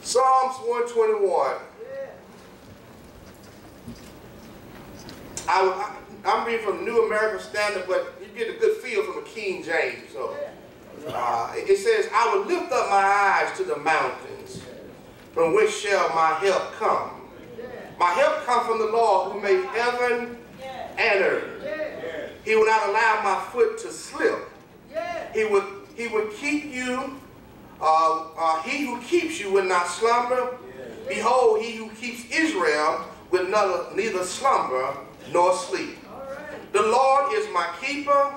Psalms 121. I'm reading from New American Standard, but you get a good feel from a King James. So it says, I will lift up my eyes to the mountains, from which shall my help come. My help comes from the Lord who made heaven and earth. He will not allow my foot to slip. He would keep you. He who keeps you will not slumber. Behold, he who keeps Israel will neither slumber nor sleep. The Lord is my keeper.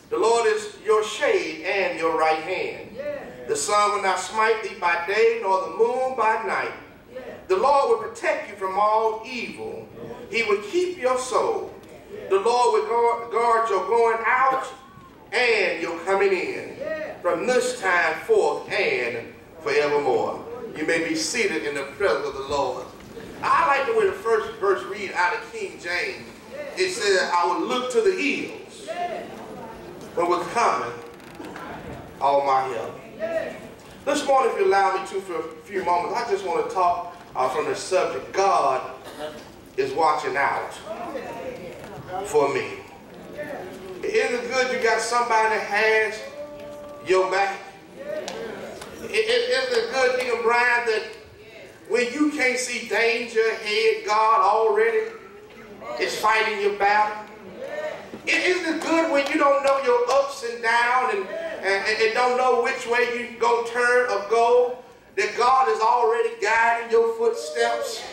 The Lord is your shade and your right hand. The sun will not smite thee by day, nor the moon by night. The Lord will protect you from all evil. He will keep your soul. The Lord will guard your going out and your coming in, from this time forth and forevermore. You may be seated in the presence of the Lord. I like the way the first verse reads out of King James. It says, I will look to the hills, but with coming all my help. This morning, if you allow me to for a few moments, I just want to talk from the subject, God is watching out for me. Isn't it good you got somebody that has your back? Isn't it good, King Brian, that when you can't see danger ahead, God already is fighting your battle? Isn't it good when you don't know your ups and downs and don't know which way you're going to turn or go, that God is already guiding your footsteps?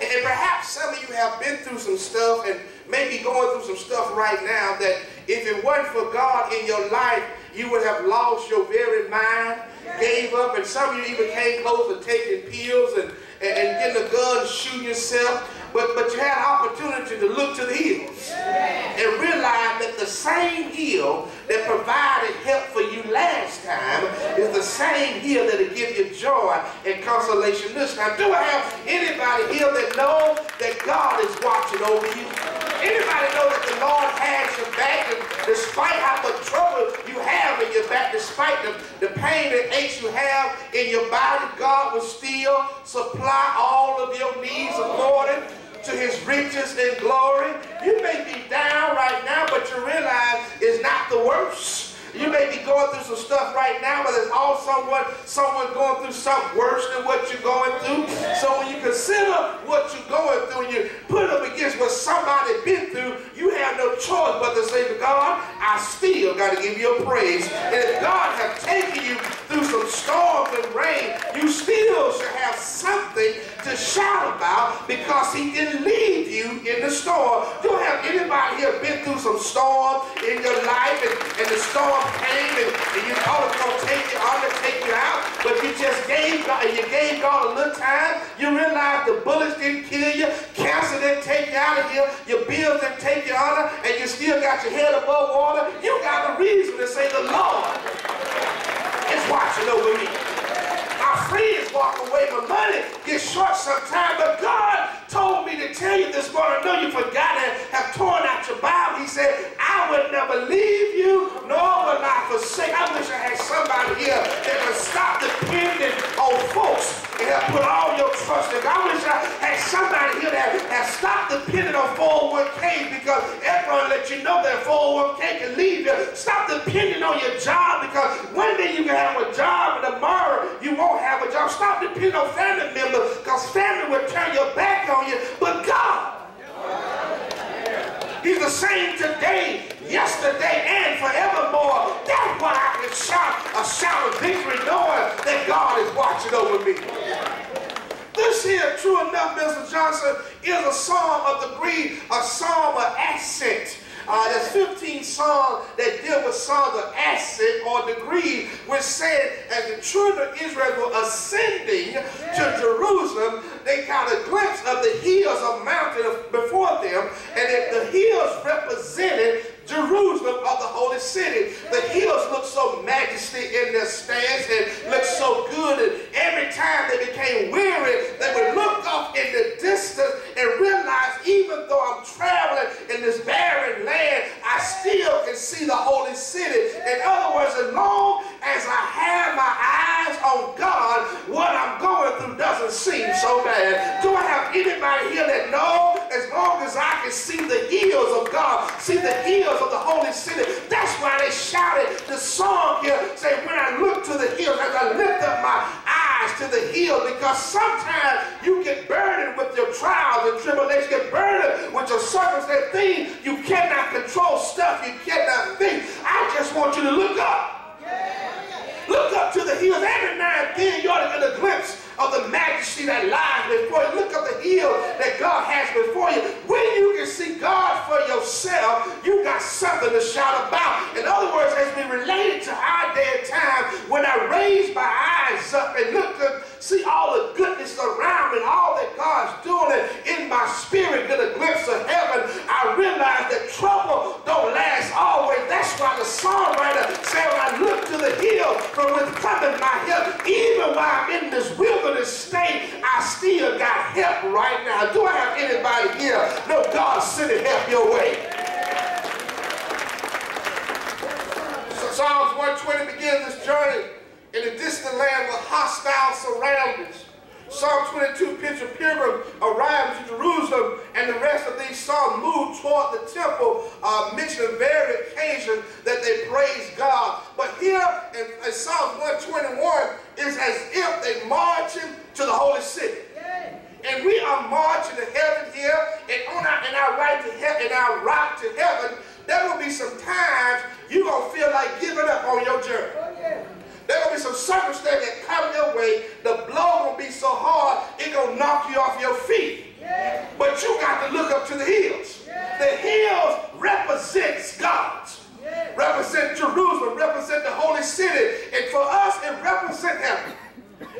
And perhaps some of you have been through some stuff and maybe going through some stuff right now that if it wasn't for God in your life, you would have lost your very mind, gave up, and some of you even came close to taking pills and getting a gun and shooting yourself. But you had an opportunity to look to the hills and realize that the same hill that provided help for you last time is the same hill that will give you joy and consolation this time. Do I have anybody here that knows that God is watching over you? Anybody know that the Lord has your back, and despite how much trouble you have in your back, despite the pain and aches you have in your body, God will still supply all of your needs according to his riches and glory? You may be down right now, but you realize it's not the worst. You may be going through some stuff right now, but there's also someone going through something worse than what you're going through. So when you consider what you're going through and you put it up against what somebody been through, you have no choice but to say to God, I still got to give you a praise. And if God has taken you through some storms and rain, you still should have something to shout about because he didn't leave you in the storm. You don't have anybody here been through some storm in your life and the storm came and you thought it was going to take you under, take you out, but you just gave God a little time. You realized the bullets didn't kill you, cancer didn't take you out of here, your bills didn't take you under, and you still got your head above water. You got a reason to say the Lord is watching over me. My friends walk away, my money gets short sometimes, but God told me to tell you this morning, I know you forgot and have torn out your Bible. He said, I will never leave you, nor will I forsake. I wish I had somebody here that would stop depending on folks and have put all your trust in. I wish I had somebody here that has stopped depending on 401k, because everyone let you know that 401k can leave you. Stop depending on your job, because one day you can have a job and tomorrow you won't have a job. Stop depending on family members, because family will turn your back on you. But God, he's the same today, yesterday, and forevermore. That's why I can shout a shout of victory knowing that God is watching over me. This here, true enough, Mr. Johnson, is a psalm of degree, a psalm of ascent. There's 15 songs that deal with songs of ascent or degree, which said as the children of Israel were ascending to Jerusalem, they got a glimpse of the hills of mountain before them, and that the hills represented Jerusalem of the holy city. The hills looked so majestic in their stance and looked so good, and every time they became weary, they would look off in the distance and realize, even though I'm traveling in this barren land, I still can and see the holy city. In other words, as long as I have my eyes on God, what I'm going through doesn't seem so bad. Do I have anybody here that knows as long as I can see the hills of God, see the hills of the holy city? That's why they shouted the song here, say, when I look to the hills, as I lift up my eyes to the hill, because sometimes you get burdened with your trials and tribulations, get burdened with your circumstance, things you cannot control, stuff you cannot think. I just want you to look up. Look up to the hills. Every now and then you ought to get a glimpse of the majesty that lies before you. Look up the hill that God has before you. When you can see God for yourself, you got something to shout about. In other words, as we relate it to our day and time, when I raise my eyes up and look to see all the goodness around me and all that God's doing, and in my spirit get a glimpse of heaven, I realize that trouble don't last always. That's why the songwriter said, when I look to the hill from which cometh my help, even while I'm in this wilderness state, I still got help right now. Do I have anybody here know God's sending help your way? So Psalms 120 begins this journey in a distant land with hostile surroundings. Psalm 22 picture pilgrims arriving to Jerusalem, and the rest of these psalms move toward the temple, mentioning various occasions that they praise God. But here in Psalm 121 is as if they marching to the holy city. And we are marching to heaven here, and on our right to heaven, in our route to heaven, there will be some times you're going to feel like giving up on your journey. There will be some circumstance that come your way. The blow going to be so hard, it's going to knock you off your feet. But you got to look up to the hills. The hills represents God's. Represent Jerusalem, represent the holy city. And for us, it represents heaven.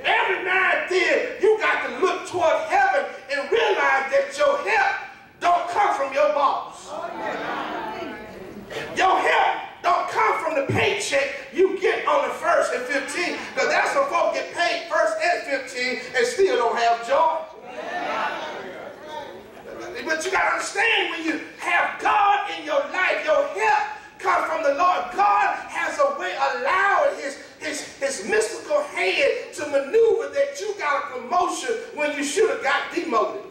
Every now and then, you got to look toward heaven and realize that your help don't come from your boss. Your help don't come from the paycheck you get on the 1st and 15th. Because that's when folks get paid 1st and 15th and still don't have joy. But you got to understand, when you have God in your life, your help comes from the Lord. God has a way allowing his mystical hand to maneuver that you got a promotion when you should have got demoted.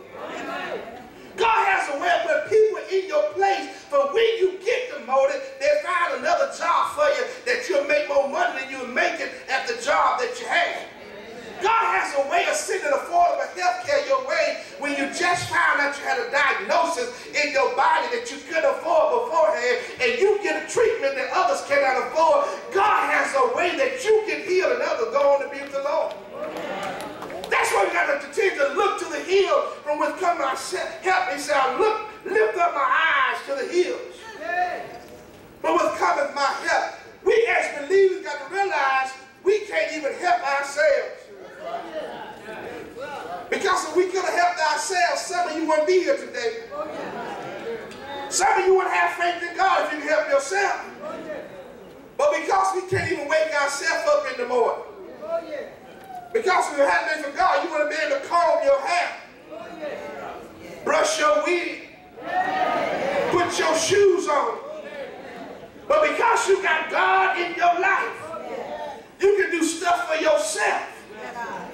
God has a way of putting people in your place, for when you get demoted, they'll find another job for you that you'll make more money than you're making at the job that you have. God has a way of sending affordable health care your way when you just found out you had a diagnosis in your body that you couldn't afford beforehand, and you get a treatment that others cannot afford. God has a way that you can heal and others go on to be with the Lord. That's why we got to continue to look to the hill from which comes my help. He said, lift up my eyes to the hills. From which cometh my help. We as believers got to realize we can't even help ourselves. Because if we could have helped ourselves, some of you wouldn't be here today. Some of you wouldn't have faith in God if you could help yourself. But because we can't even wake ourselves up in the morning. Because if it hadn't been for God, you wouldn't be able to comb your hair, brush your wig, put your shoes on. But because you got God in your life, you can do stuff for yourself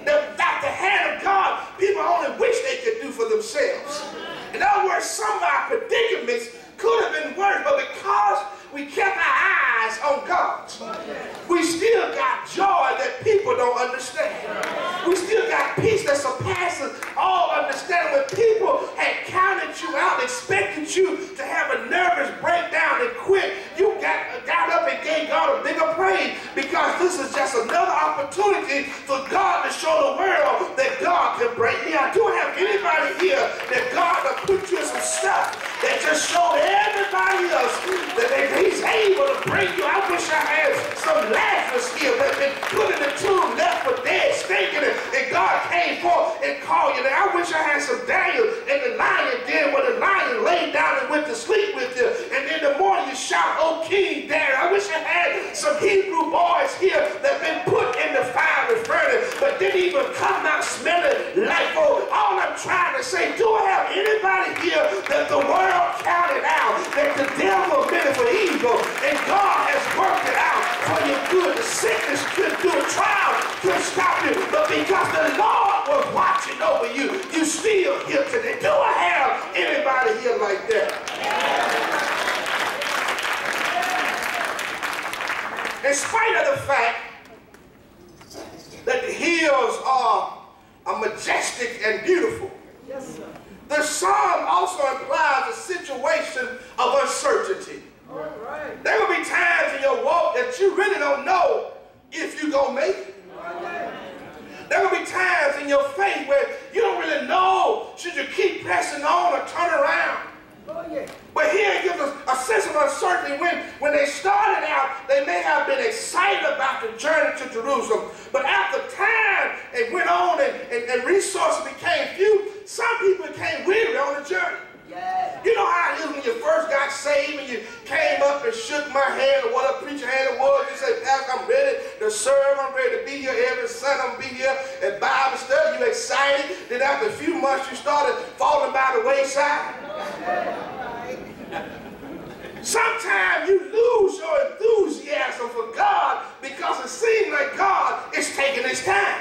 that without the hand of God, people only wish they could do for themselves. In other words, some of our predicaments could have been worse, but because we kept our eyes on God, we still got joy that people don't understand. We still got peace that surpasses all understanding. When people had counted you out, expected you to have a nervous breakdown and quit, you got up and gave God a bigger praise, because this is just another opportunity for God to show the world that God can break me out. Do I have anybody here that God will put you in some stuff that just showed everybody else that He's able to bring you? I wish I had some Lazarus here that been put in the tomb, left for dead, stinking, and God came forth and called you. I wish I had some Daniel in the lion den where the lion laid down and went to sleep with you, and in the morning you shout, "Oh King Daniel." I wish I had some Hebrew boys here that been put in the fiery furnace but didn't even come out smelling like gold. All I'm trying to say, do I have anybody here that the world counted out, that the devil meant it for evil, in spite of the fact that the hills are majestic and beautiful, Yes, sir. the psalm also implies a situation of uncertainty. All right. There will be times in your walk that you really don't know if you're going to make it. There will be times in your faith where you don't really know should you keep pressing on or turn around. Oh, yeah. But here it gives us a sense of uncertainty. When they started out, they may have been excited about the journey to Jerusalem. But after time, it went on and resources became few. Some people became weary on the journey. Yeah. You know how it is when you first got saved and you came up and shook my hand or what a preacher hand it was. You said, Pastor, I'm ready to serve. I'm ready to be here every Sunday. I'm going to be here at Bible study. You excited. Then after a few months, you started falling by the wayside. Sometimes you lose your enthusiasm for God because it seems like God is taking his time.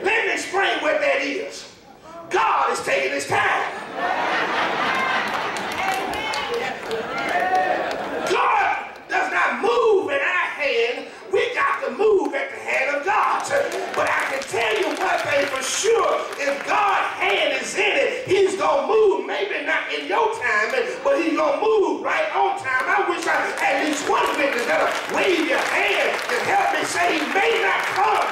Let me explain what that is. God is taking his time. God does not move in our hand. We got to move at the hand of God. But I can tell you one thing for sure. If God's hand is in it, he's going to move. Maybe not in your time, but he's going to move right on time. I wish I had at least one witness that'll wave your hand to help me say he may not come.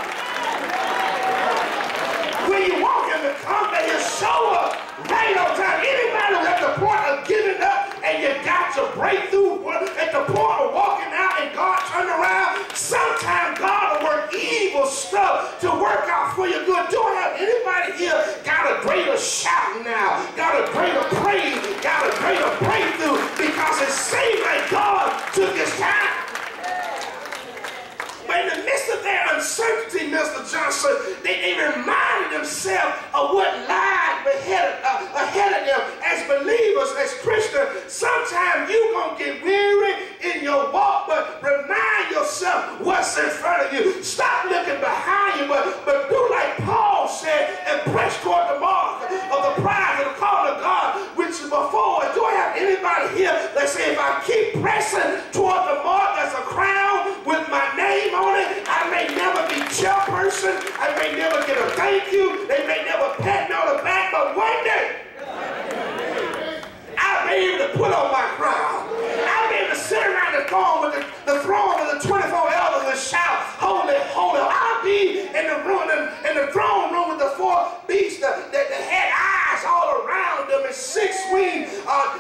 When you walk in the company, he'll show up right on time. Anybody who's at the point of giving up and you got your breakthrough, at the point of walking out and God turned around, sometimes God will work evil stuff to work out for your good. Do I have anybody here got a greater shout now, got a greater praise, got a greater breakthrough because it seems like God took his time? But in the midst of their uncertainty, Mr. Johnson, they reminded themselves of what lied ahead of them as believers, as Christians. Sometimes you're going to get weary in your walk, but remind yourself what's in front of you. Stop looking behind you, but do like Paul said and press toward the mark of the prize of the call of God, which is before. Do I have anybody here that say, if I keep pressing toward the mark, there's a crown with my name on it. I may never be chairperson. I may never get a thank you. They may never pat me on the back, but one day I'll be able to put on my crown. I'll be able to sit around the throne with the throne of the 24 elders and shout, holy, holy. I'll be in the throne room with the four beasts that had eyes all around them and six wings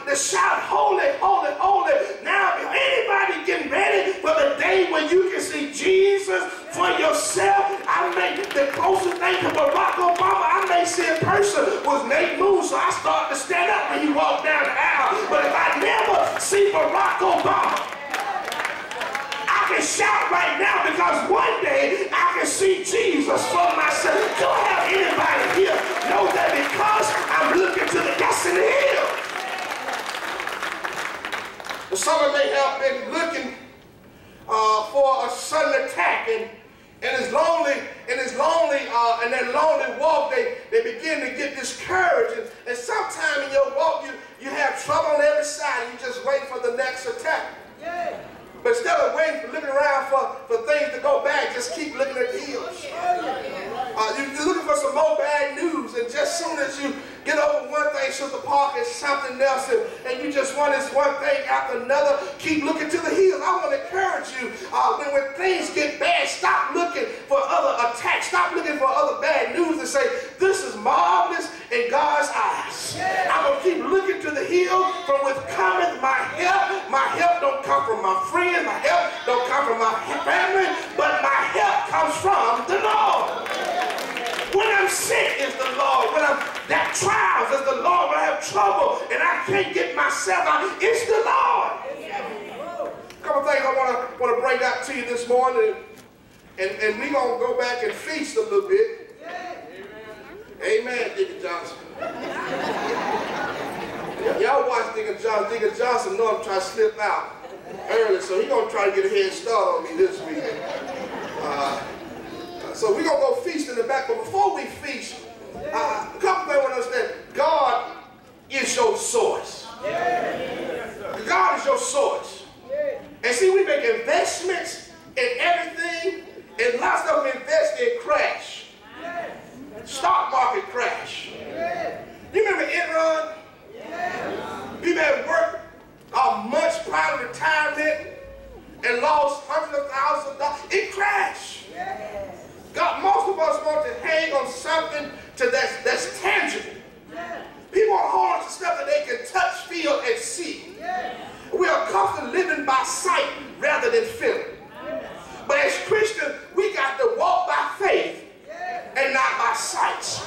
that shout, holy, holy, holy. Now, anybody getting ready for the day when you can see Jesus for yourself? The closest thing to Barack Obama I may see in person was Nate Moon, so I started to stand up when he walked down the aisle. But if I never see Barack Obama, I can shout right now because one day I can see Jesus for myself. Do I have anybody here know that because I'm looking to the destiny hill? Some of they have been looking for a sudden attack, and it's lonely, and that lonely walk, they begin to get discouraged. And sometime in your walk, you have trouble on every side, and you just wait for the next attack. Yeah. But instead of looking around for things to go bad, just keep looking at the hills. You're looking for some more bad news, and just soon as you get over one thing, Sister Parker, it's something else, and you just want this one thing after another. Keep looking to the hills. I want to encourage you, when things get bad, stop looking for other attacks. Stop looking for other bad news and say, this is marvelous in God's eyes. I'm going to keep looking to the hill from which cometh my help. My help don't come from my friends. My help don't come from my family, but my help comes from the Lord. When I'm sick, it's the Lord. When I'm that trials, it's the Lord. When I have trouble and I can't get myself out, it's the Lord. A couple things I want to bring out to you this morning, and we're going to go back and feast a little bit. Amen, Deacon Johnson. Y'all watch Deacon Johnson. Deacon Johnson know I'm trying to slip out early, so he's going to try to get a head start on me this weekend. So we're going to go feast in the back. But before we feast, a couple things I want to understand. God is your source. God is your source. And see, we make investments and everything, and lots of them invest in crash. Stock market crash. You remember Enron? People had worked months prior to retirement and lost hundreds of thousands of dollars. It crashed. God, most of us want to hang on something that's tangible. People want to hold on to stuff that they can touch, feel, and see. We are accustomed to living by sight rather than feeling. But as Christians, we got to walk by faith and not by sight.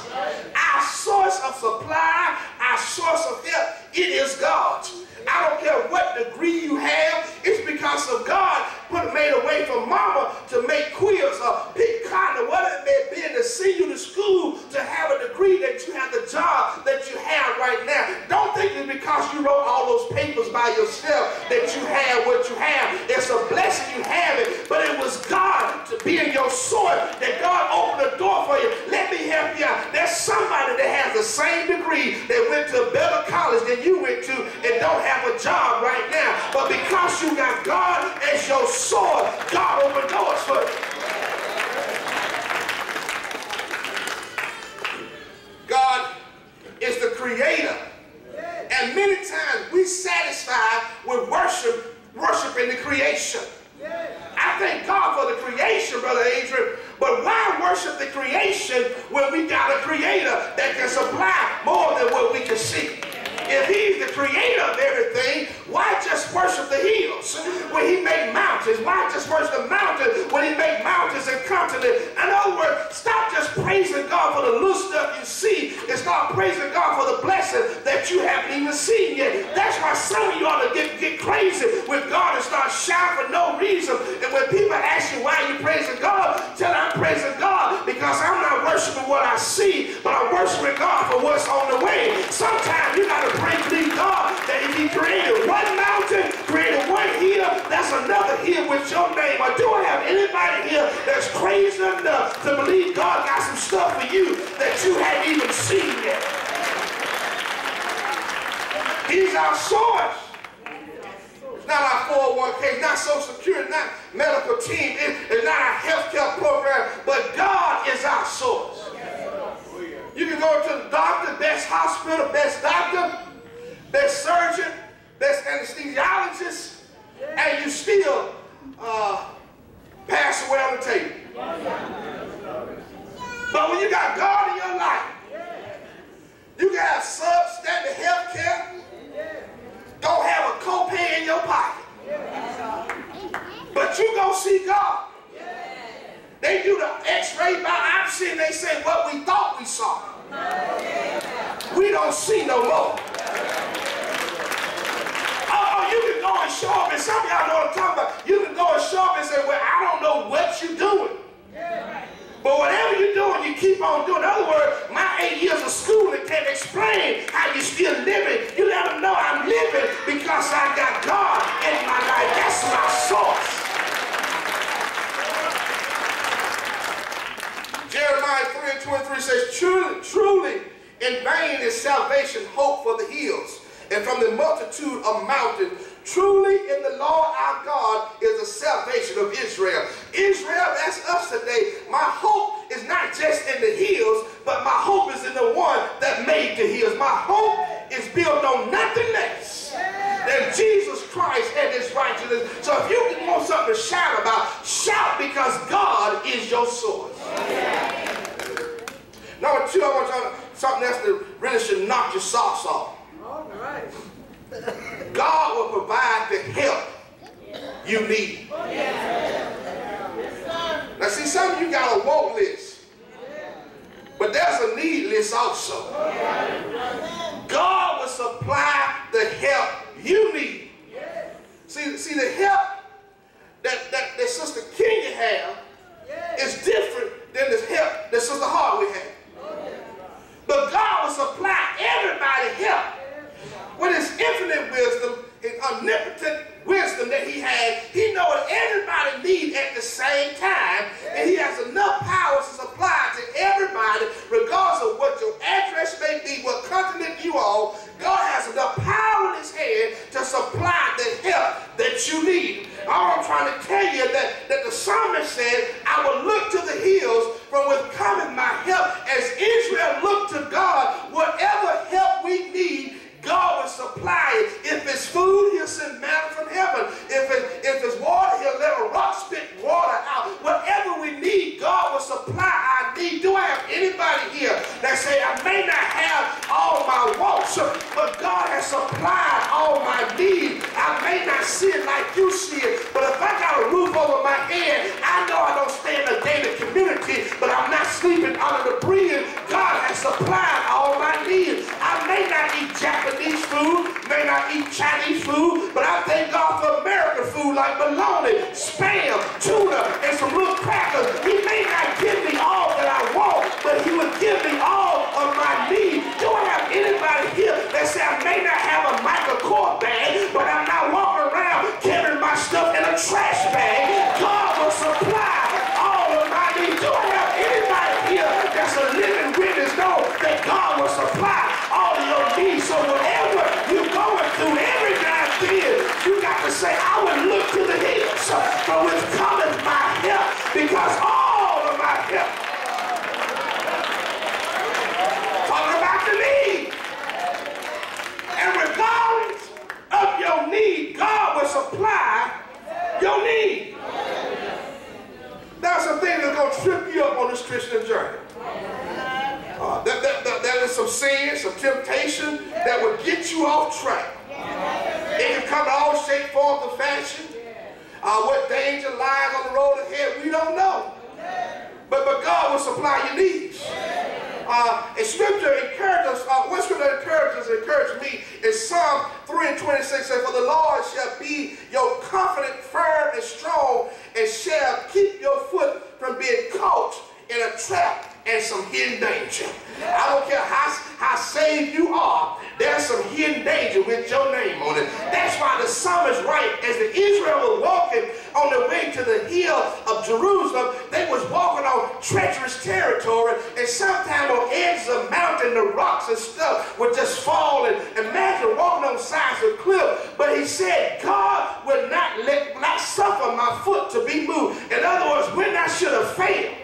Our source of supply, our source of help, it is God. I don't care what degree you have, it's because of God made a way for mama to make quills or pick cotton or whatever it may be, and to send you to school to have a degree that you have the job that you have right now. Don't think it's because you wrote all those papers by yourself that you have what you have. It's a blessing you have it, but it was God to be in your soil that God opened the door for you. Let me help you out. There's somebody that has the same degree that went to a better college than you went to and don't have a job right now. But because you got God as your soil, God opened doors for you. God is the creator. And many times we satisfied with worshiping the creation. I thank God for the creation, Brother Adrian, but why worship the creation when we got a creator that can supply more than what we can see? If he's the creator of everything, why just worship the hills when he made mountains? Why just worship the mountains when he made mountains and continents? In other words, stop just praising God for the little stuff you see and start praising God for the blessing that you haven't even seen yet. That's why some of you ought to get crazy with God and start shouting for no reason. And when people ask you why you praising God, tell them I'm praising God because I'm not worshiping what I see, but I'm worshiping God for what's on the way. Sometimes you got to believe God that if he created one mountain, created one hill, that's another hill with your name. Or do I have anybody here that's crazy enough to believe God got some stuff for you that you hadn't even seen yet? He's our source. It's not our 401k, it's not Social Security, not medical team, it's not our health care program, but God is our source. You can go to the doctor, best hospital, best doctor, best surgeon, best anesthesiologist, and you still pass away on the table. But when you got God in your life, you can have substandard health care, don't have a copay in your pocket, but you go see God. They do the x-ray biopsy and they say what we thought we saw. We don't see no more. Oh, you can go and show up, and some of y'all know what I'm talking about. You can go and show up and say, well, I don't know what you're doing. But whatever you're doing, you keep on doing. In other words, my 8 years of schooling can't explain how you're still living. You let them know I'm living because I got God in my life. That's my source. Jeremiah 3:23 says, truly in vain is salvation hope for the hills, and from the multitude of mountains. Truly in the Lord our God is the salvation of Israel. Israel, that's us today. My hope is not just in the hills, but my hope is in the one that made the hills. My hope is built on nothing less than Jesus Christ and his righteousness. So if you want something to shout about, shout because God is your source. Number two, I want you to something else that really should knock your socks off. All right. God will provide the help you need. Now see, some of you got a want list, but there's a need list also. God will supply the help you need. See the help that Sister Kenya have is different than the help that Sister Hartley had. But God will supply everybody help with his infinite wisdom, his omnipotent wisdom that he has. He knows what everybody needs at the same time, and he has enough power to supply to everybody, regardless of what your address may be, what continent you on. God has enough power in his hand to supply the help that you need. All I'm trying to tell you is that the psalmist said, I will look to the hills from which cometh my help. As Israel looked to God, whatever help we need, God will supply it. If it's food, he'll send manna from heaven. If it's water, he'll let a rock spit water out. Whatever we need, God will supply our need. Do I have anybody here that say, I may not have all my wants, but God has supplied all my needs. I may not see it like you see it, but if I got a roof over my head, I know I don't stay in a gated community, but I'm not sleeping under the bridge. God has supplied all my needs. I may not eat Japanese food, may not eat Chinese food, but I thank God for American food like bologna, spam, tuna, and some little crackers. He may not give me all that I want, but he will give me all of my needs. Do I have anybody here that say I may not have a Michael Kors bag, but I'm not walking around carrying my stuff in a trash bag? God will supply all of my needs. Do I have anybody here that's a living witness know that God will supply all of your needs? So whatever you're going through, every now and then, you got to say, I will look to the hills from which cometh my help, because all of my help, talking about the need. And regardless of your need, God will supply your need. There are some things that are going to trip you up on this Christian journey. There is some sin, some temptation that will get you off track. It can come in all shape, forms, and fashion. What danger lies on the road ahead, we don't know. But God will supply your needs. And scripture encourages us, one scripture that encourages me is Psalm 3:26 says, for the Lord shall be your confident, firm, and strong, and shall keep your foot from being caught in a trap and some hidden danger. I don't care how saved you are, there's some hidden danger with your name on it. That's why the psalmist writes, as the Israel was walking on their way to the hill of Jerusalem, they was walking on treacherous territory, and sometimes on edges of mountain, the rocks and stuff would just fall, and imagine walking on sides of cliff. But he said, God would not suffer my foot to be moved. In other words, when I should have failed,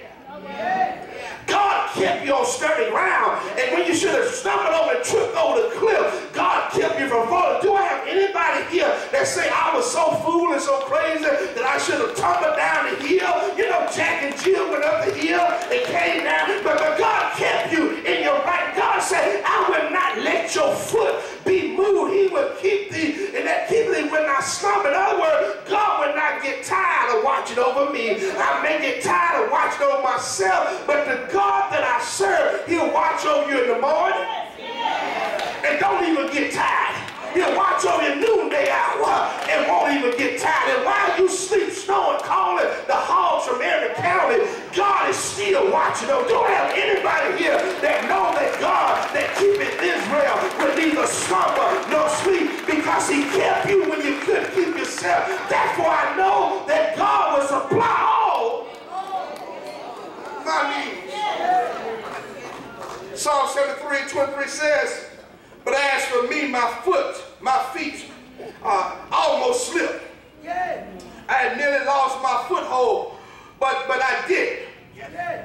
God kept you on sturdy ground. And when you should have stumbled over and tripped over the cliff, God kept you from falling. Do I have anybody here that say, I was so foolish, so crazy that I should have tumbled down the hill? You know, Jack and Jill went up the hill and came down. But God kept you in your right. God said, I will not let your foot be moved. He will keep thee, and that keep thee when I slumber. In other words, God will not get tired of watching over me. I may get tired of watching over myself, but the God that I serve, he'll watch over you in the morning. And don't even get tired. He'll watch over your noonday hour and won't even get tired. And while you sleep, snowing, calling the hogs from every county, God is still watching over. Don't have anybody here that know that God that keepeth Israel will neither slumber nor sleep, because he kept you when you couldn't keep yourself. Therefore I know that God will supply all my needs. Psalm 73:23 says, but as for me, my feet almost slipped. I had nearly lost my foothold, but I didn't.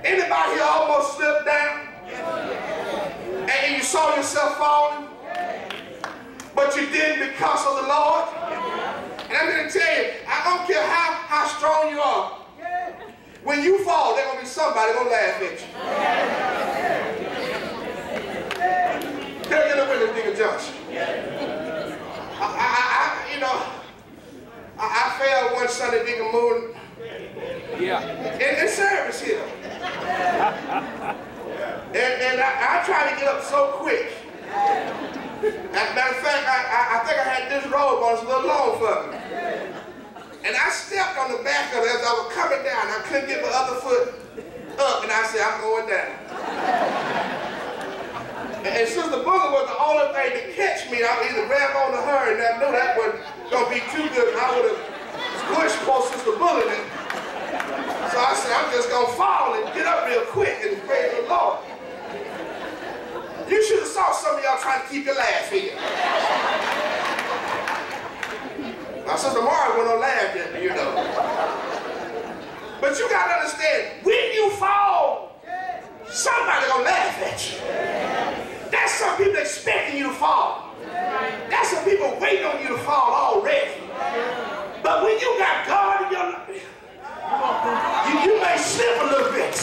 Anybody here almost slipped down? And you saw yourself falling, but you didn't because of the Lord? And I'm going to tell you, I don't care how strong you are. When you fall, there's going to be somebody going to laugh at you. Can I get a witness, Deacon Johnson? I failed one Sunday, Deacon Moon. In service here. And I tried to get up so quick. As a matter of fact, I think I had this robe on, it's a little long for me. And I stepped on the back of it as I was coming down. I couldn't get my other foot up, and I said, I'm going down. And Sister Booger was the only thing to catch me. I would either grab on to her, and I knew that wasn't going to be too good. I would have squished poor Sister Booger. So I said, I'm just going to fall and get up real quick and praise the Lord. You should have saw some of y'all trying to keep your laugh here. My sister Mara went on laugh at me, you know. But you got to understand, when you fall, somebody gonna laugh at you. That's some people expecting you to fall. That's some people waiting on you to fall already. But when you got God in your life, you may slip a little bit.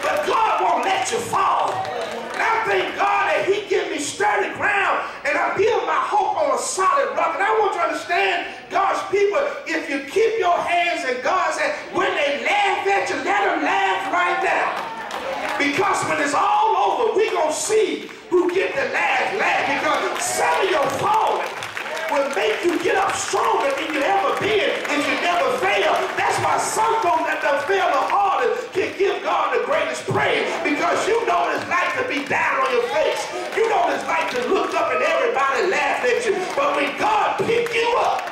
But God won't let you fall. And I thank God that he gives me sturdy ground and I build my hope on a solid rock. And I want you to understand, God's people, if you keep your hands in God's hands, when they laugh at you, let them laugh right now. Because when it's all over, we're going to see who get the last laugh. Because some of your falling will make you get up stronger than you ever been if you never fail. That's why some folks that don't fail the hardest can give God the greatest praise, because you know what it's like to be down on your face. You know what it's like to look up and everybody laugh at you. But when God pick you up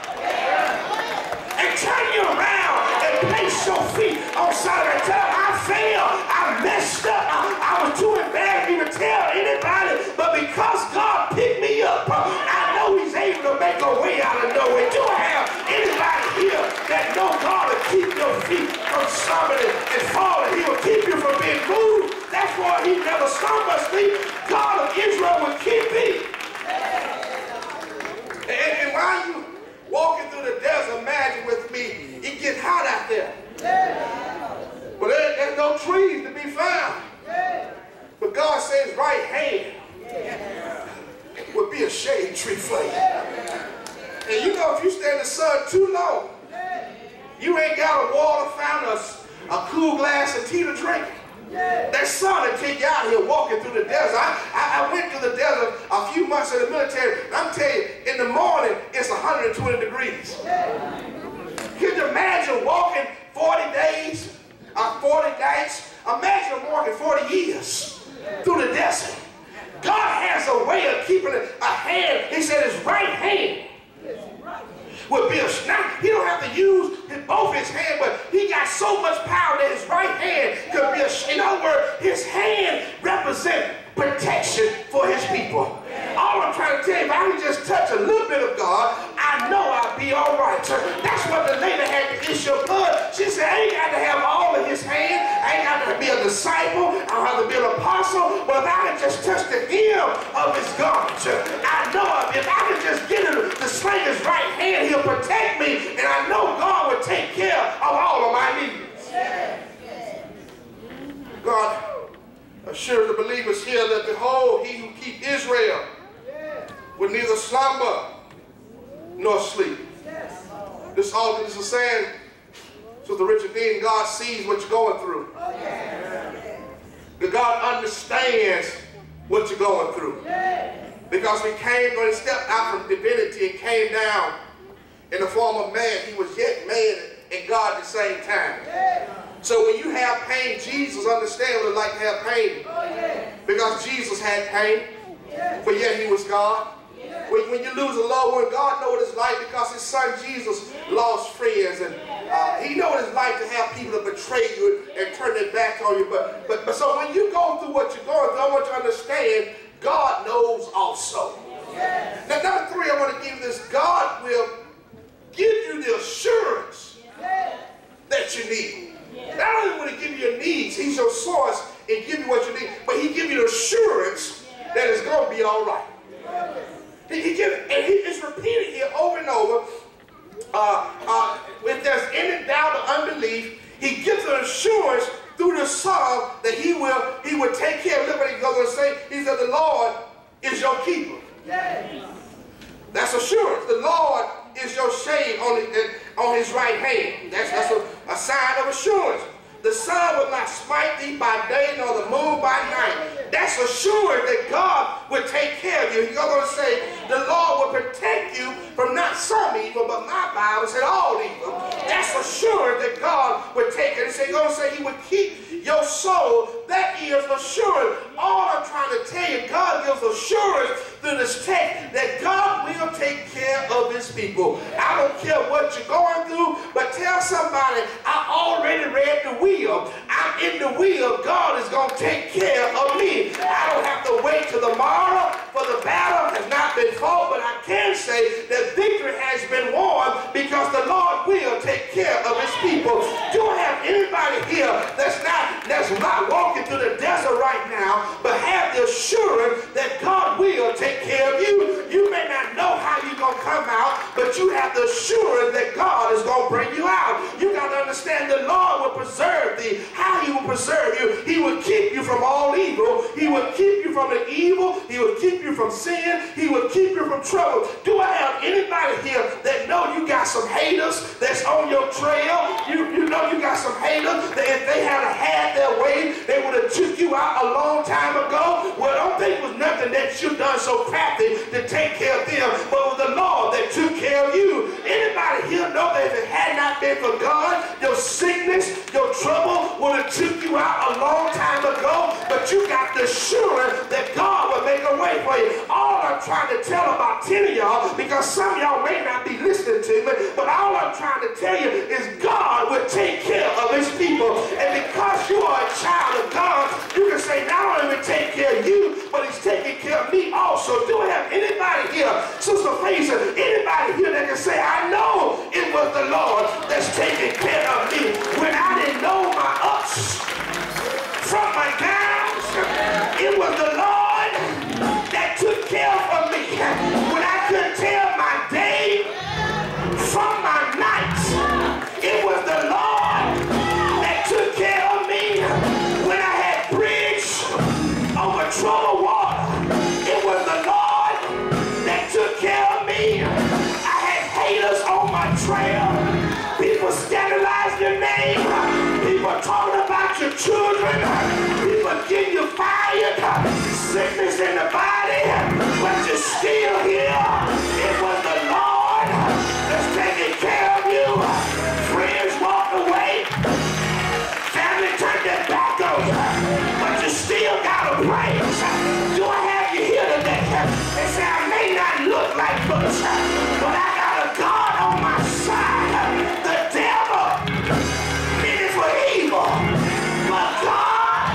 and turn you around and place your feet on solid ground, I failed, I messed up, I was too embarrassed to even tell anybody, but because God picked me up, I know he's able to make a way out of nowhere. Do I have anybody here that know God will keep your feet from stumbling and falling? He will keep you from being moved. That's why he never stumbles sleep. God of Israel will keep me. And while you walking through the desert, imagine with me, it gets hot out there. But there's no trees to be found. But God says right hand would be a shade tree for you. And you know, if you stay in the sun too long, you ain't got a water fountain, a cool glass of tea to drink. That sun will take you out here walking through the desert. I went through the desert a few months in the military. And I'm telling you, in the morning, it's 120 degrees. Can you imagine walking 40 days, 40 nights? Imagine walking 40 years through the desert. God has a way of keeping a hand. He said his right hand would be a snap. He don't have to use both his hands, but he got so much power that his right hand could be a, in other words, his hand represents protection for his people. All I'm trying to tell you, if I can just touch a little bit of God, I know I'll be all right. That's what the lady had to issue blood. She said, I ain't got to have all of his hand. I ain't got to be a disciple. I don't have to be an apostle. But if I can just touch the hem of his garment, I know if I can just get him to sling his right hand, he'll protect me. And I know God will take care of all of my needs. God assure the believers here that, behold, he who keep Israel will neither slumber nor sleep. This all this is saying, so the Richard Dean, God sees what you're going through. That God understands what you're going through. Because when he stepped out from divinity and came down in the form of man, he was yet man and God at the same time. So when you have pain, Jesus understands what it's like to have pain. Because Jesus had pain, but yet he was God. When you lose a loved one, God knows what it's like, because his son Jesus lost friends. And he knows what it's like to have people that betray you and turn their back on you. But so when you go through what you're going through, I want you to understand, God knows also. Now, number 3, I want to give you this. God will give you the assurance that you need. Not only will he give you your needs, he's your source and give you what you need, but he give you the assurance that it's going to be all right. It's repeated here over and over. If there's any doubt or unbelief, he gives an assurance through the Son that he will take care of. Look what he goes and say. He said, the Lord is your keeper. That's assurance. The Lord is your shade on his right hand. That's a sign of assurance. The sun will not smite thee by day, nor the moon by night. That's assured that God will take care of you. He's going to say, the Lord will protect you from not some evil, but my Bible said all evil. That's assured that God will take it. He's going to say he will keep your soul. That is assured. All I'm trying to tell you, God gives assurance through this text that God will take care of his people. I don't care what you're going through, but tell somebody, I already read the will. I'm I'm in the wheel, God is going to take care of me. I don't have to wait till tomorrow, for the battle has not been fought, but I can say that victory has been won because the Lord will take care of his people. Do I have anybody here that's not walking through the desert right now, but have the assurance that God will take care of you? You may not know how you're going to come out, but you have the assurance that God is going to bring you out. You got to understand the Lord will preserve thee. How he will preserve you? He will keep you from all evil. He will keep you from the evil. He will keep you from sin. He will keep you from trouble. Do I have anybody here that know you got some haters that's on your trail? You know you got some haters that if they had had their way, they would have took you out a long time ago. Well, don't think it was nothing that you done so crafty to take care of them, but it was the Lord that took care of you. Anybody here know that if it had not been for God, your sickness, your trouble would have took you out a long time ago, but you got the assurance that God will make a way for you. All I'm trying to tell about 10 of y'all, because some of y'all may not be listening to me, but all I'm trying to tell you is God will take care of his people. And because you are a child of God, you can say, not only will he take care of you, but he's taking care of me also. Do I have anybody here, Sister Fraser, anybody here that can say, I know it was the Lord that's taking care of me when I didn't know my ups from my downs? It was the Lord that took care of me when I couldn't tell my day from my night. It was the Lord that took care of me when I had bridge over troubled water. It was the Lord that took care of me. I had haters on my trail. People scandalized your name. People talking about your children. People getting you fired. Sickness in the body, but you're still here. It was the Lord that's taking care of you. Friends walked away. Family turned their back on you, but you still got a praise. Do I have you here today? They say I may not look like much, but I got a God on my side. The devil meant it for evil, but God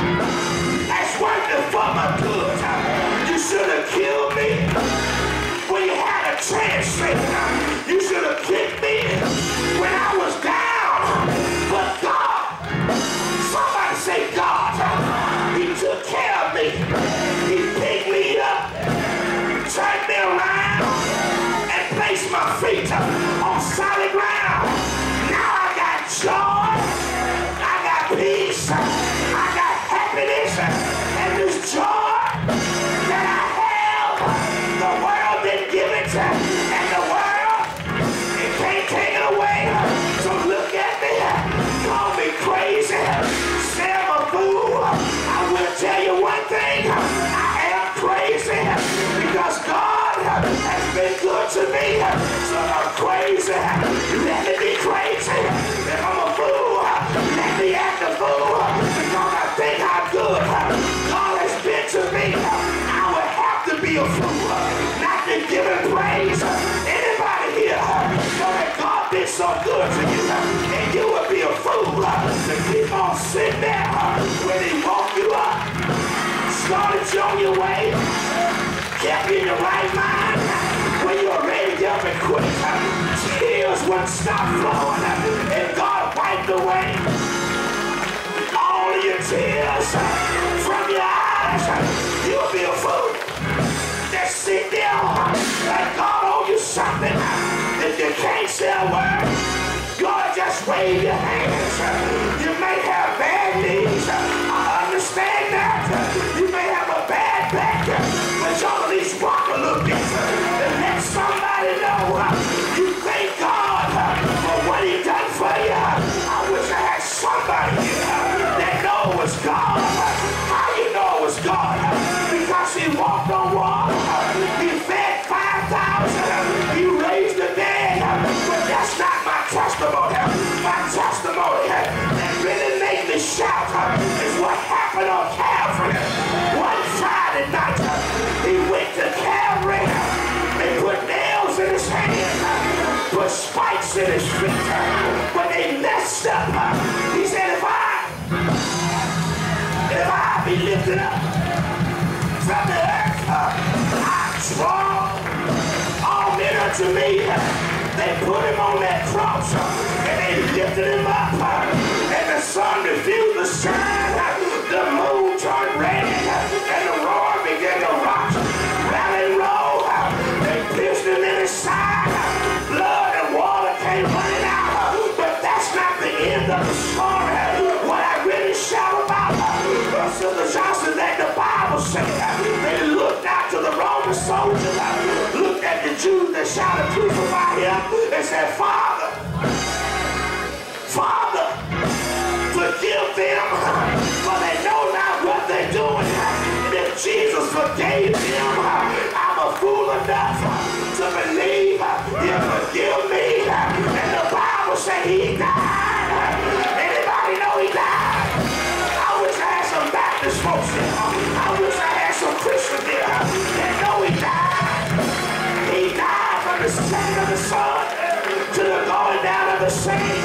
has worked it for my good. You should have killed me when you had a chance. You should have kicked me when I was down, but God, somebody say God, he took care of me. He picked me up, turned me around, and placed my feet on solid ground. Now I got joy, I got peace, I got happiness, and this joy that I have, the world didn't give it, and the world, it can't take it away. So look at me, call me crazy, say I'm a fool. I will tell you one thing, I am crazy because God has been good to me. So I'm crazy, let me be crazy. If I'm a fool, let me act a fool because I think how good God has been to me. I would have to be a fool not to give him praise. Anybody here know that God been so good to you, and you would be a fool to keep on sitting there when he woke you up, started you on your way, kept you in your right mind when you were ready to get up and quit. Tears wouldn't stop flowing, and God wiped away all of your tears from your eyes. You'll be a fool. Just sit there like God owes you something. If you can't say a word, God, just wave your hands. You may have bad knees. I understand that. You may have a bad back, but you at least walk a little bit and let somebody know you thank God for what he done for you. I wish I had somebody that know it was God. How you know it was God? Because he walked on water. He fed 5,000. He raised the dead. But that's not my testimony. My testimony that really made me shout is what happened on Calvary. One Friday night, he went to Calvary. They put nails in his hands, put spikes in his feet. When they messed up, he said, if I lifted up from the earth. I draw all men unto me. They put him on that cross and they lifted him up. And the sun refused to shine. The moon turned red and the roar began to rock, rattle and roll. They pierced him in his side. Blood and water came running out. But that's not the end of the story. What I really shout about, Sister Johnson, that the Bible said, they looked out to the Roman soldiers, looked at the Jews that shouted, crucify him, and said, Father, Father, forgive them, for they know not what they're doing. And if Jesus forgave them, I'm a fool enough to believe he'll forgive me. And the Bible said he died. Anybody know he died? I wish I had some Baptist folks here. I wish I had some Christians here that know he died. He died from the setting of the sun to the going down of the same.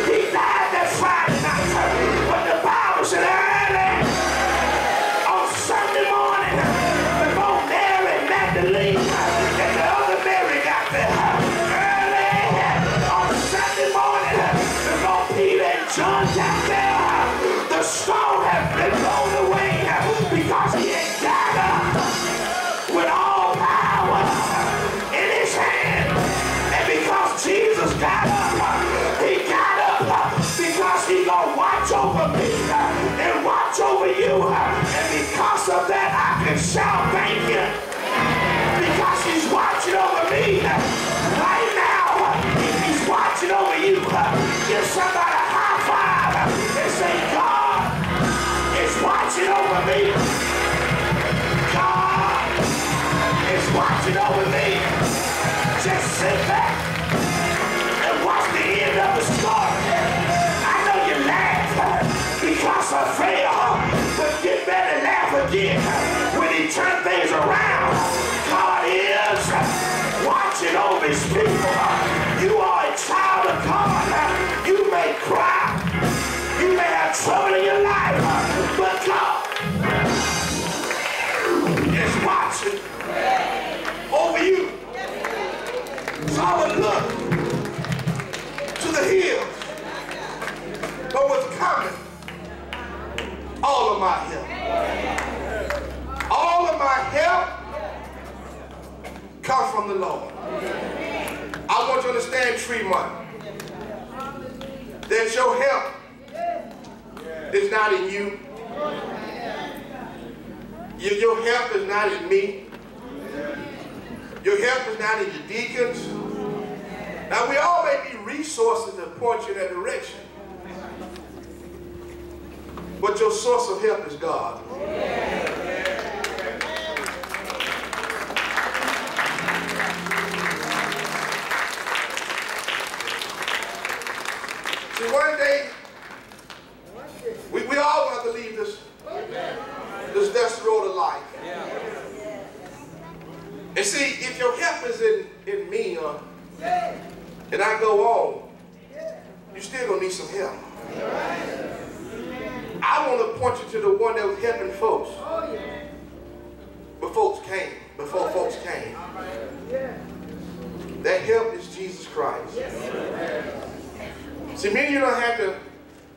He died that Friday night. But the Bible said early on Sunday morning, before Mary Magdalene and the other Mary got there, early on Sunday morning, before Peter and John got there, the stone had been blown away because he had got up with all power in his hand. And because Jesus got up, he got up because he's gonna watch over me and watch over you. And because of that, I can shout thank you. Because he's watching over me right now. He's watching over you. Give somebody a high five and say, God is watching over me. God is watching over me. Just sit back and watch the end of the story. I know you laugh because I failed, but get better and laugh again when he turned things around. God is watching over his people. You are a child of God. You may cry. You may have trouble in your life, but God is watching over you. So I would look to the hills, but what's coming? All of my help. All of my help comes from the Lord. I want you to understand, Tremont, that your help is not in you. Your help is not in me. Your help is not in your deacons. Now, we all may be resources to point you in that direction. But your source of help is God. See, one day, we all have to leave this dusty road of life. And see, if your help is in me, and I go on, you still gonna need some help. I want to point you to the one that was helping folks before folks came. That help is Jesus Christ. See, many of you don't have to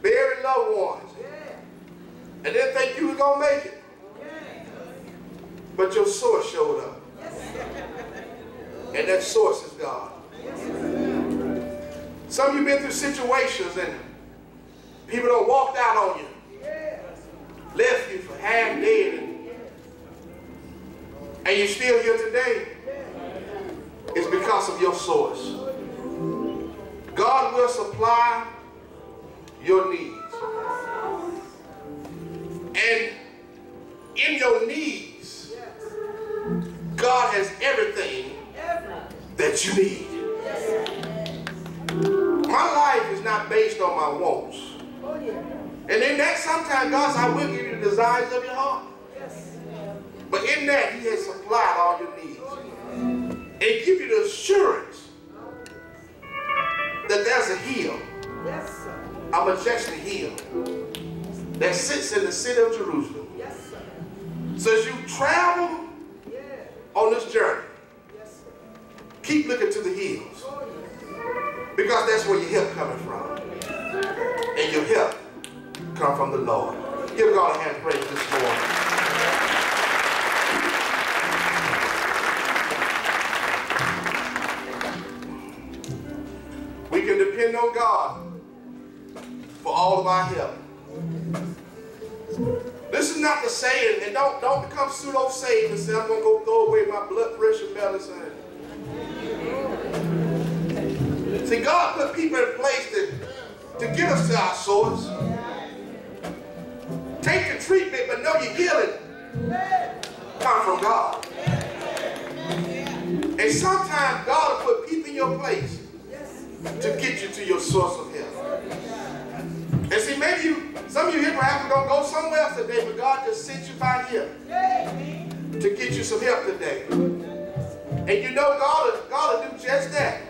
bury loved ones and didn't think you was gonna make it, but your source showed up. And that source is God. Some of you been through situations and people don't walked out on you, left you for half dead, and you're still here today. It's because of your source. God will supply your needs. And in your needs, God has everything that you need. My life is not based on my wants. And in that, sometimes God says, I will give you the desires of your heart. But in that, he has supplied all your needs. And give you the assurance that there's a hill, a majestic hill, that sits in the city of Jerusalem. So as you travel on this journey, keep looking to the hills, because that's where your help coming from. And your help come from the Lord. Give God a hand of praise this morning. We can depend on God for all of our help. This is not to say, and don't become pseudo-saved and say, I'm going to go throw away my blood pressure medicine. See, God put people in place to get us to our source. Take the treatment, but know your healing come from God. And sometimes God will put people in your place to get you to your source of help. And see, maybe some of you here perhaps are going to go somewhere else today, but God just sent you by here to get you some help today. And you know God will do just that.